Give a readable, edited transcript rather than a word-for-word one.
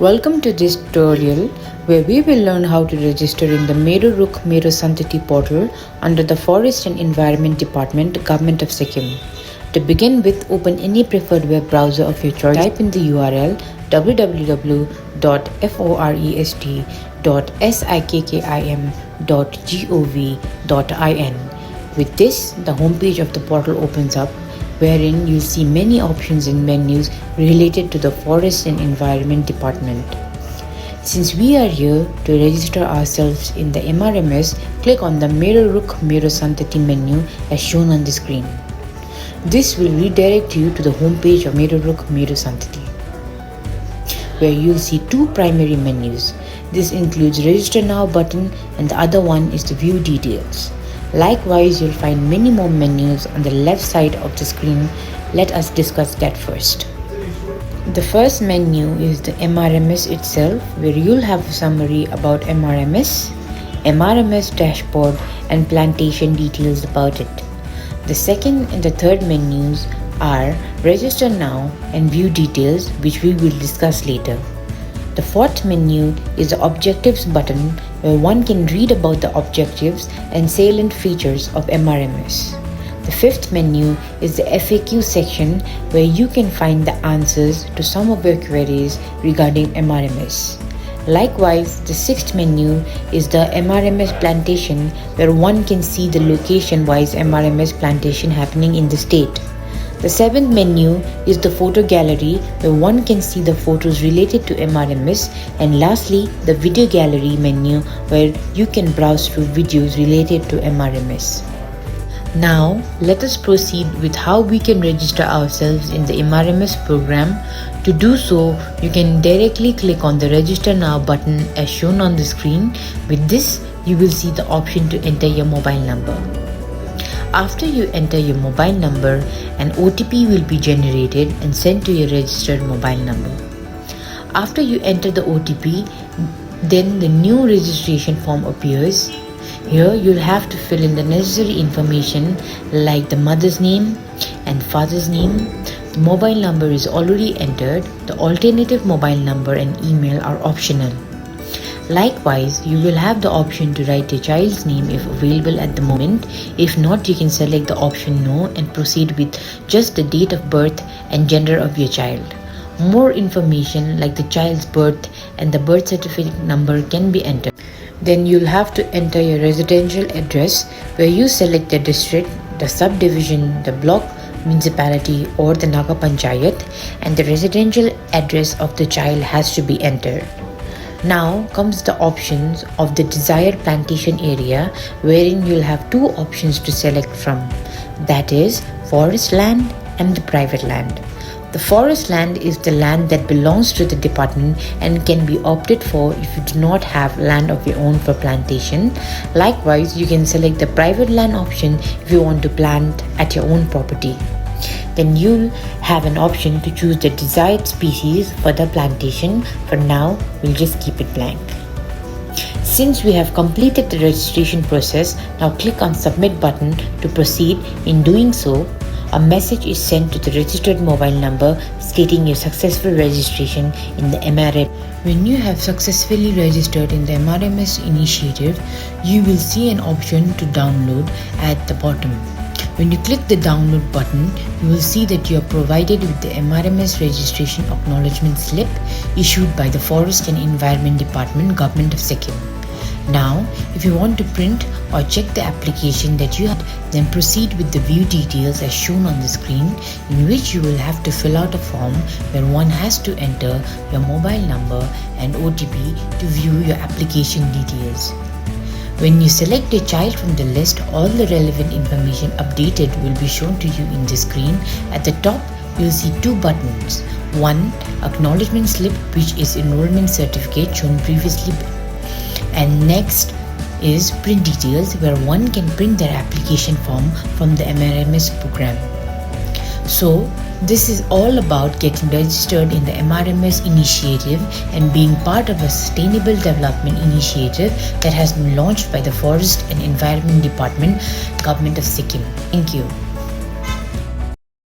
Welcome to this tutorial where we will learn how to register in the MERO RUKH MERO SANTITI portal under the Forest and Environment Department, Govt of Sikkim. To begin with, open any preferred web browser of your choice. Type in the URL www.forest.sikkim.gov.in. With this, the homepage of the portal opens up, wherein you'll see many options and menus related to the Forest and Environment Department. Since we are here to register ourselves in the MRMS, click on the MERO RUKH MERO SANTITI menu as shown on the screen. This will redirect you to the homepage of MERO RUKH MERO SANTITI, where you'll see two primary menus. This includes Register Now button and the other one is the View Details. Likewise, you'll find many more menus on the left side of the screen. Let us discuss that first. The first menu is the MRMS itself, where you'll have a summary about MRMS dashboard and plantation details about it. The second and the third menus are Register Now and View Details, which we will discuss later. The fourth menu is the Objectives button, where one can read about the objectives and salient features of MRMS. The fifth menu is the FAQ section, where you can find the answers to some of your queries regarding MRMS. Likewise, the sixth menu is the MRMS plantation, where one can see the location-wise MRMS plantation happening in the state. The seventh menu is the photo gallery, where one can see the photos related to MRMS, and lastly, the video gallery menu, where you can browse through videos related to MRMS. Now, let us proceed with how we can register ourselves in the MRMS program. To do so, you can directly click on the Register Now button as shown on the screen. With this, you will see the option to enter your mobile number. After you enter your mobile number, an OTP will be generated and sent to your registered mobile number. After you enter the OTP, then the new registration form appears. Here you'll have to fill in the necessary information like the mother's name and father's name. The mobile number is already entered. The alternative mobile number and email are optional. Likewise, you will have the option to write your child's name if available at the moment. If not, you can select the option No and proceed with just the date of birth and gender of your child. More information like the child's birth and the birth certificate number can be entered. Then you'll have to enter your residential address, where you select the district, the subdivision, the block, municipality or the Naga Panchayat, and the residential address of the child has to be entered. Now comes the options of the desired plantation area, wherein you'll have two options to select from, that is forest land and the private land. The forest land is the land that belongs to the department and can be opted for if you do not have land of your own for plantation. Likewise, you can select the private land option if you want to plant at your own property. Then you'll have an option to choose the desired species for the plantation. For now, we'll just keep it blank. Since we have completed the registration process, now click on Submit button to proceed. In doing so, a message is sent to the registered mobile number stating your successful registration in the MRMS. When you have successfully registered in the MRMS initiative, you will see an option to download at the bottom. When you click the download button, you will see that you are provided with the MRMS registration acknowledgement slip issued by the Forest and Environment Department, Govt of Sikkim. Now, if you want to print or check the application that you have, then proceed with the View Details as shown on the screen, in which you will have to fill out a form where one has to enter your mobile number and OTP to view your application details. When you select a child from the list, all the relevant information updated will be shown to you in the screen. At the top, you will see two buttons. One, Acknowledgement Slip, which is enrollment certificate shown previously, and next is Print Details, where one can print their application form from the MRMS program. So, this is all about getting registered in the MRMS initiative and being part of a sustainable development initiative that has been launched by the Forest and Environment Department, Govt of Sikkim. Thank you.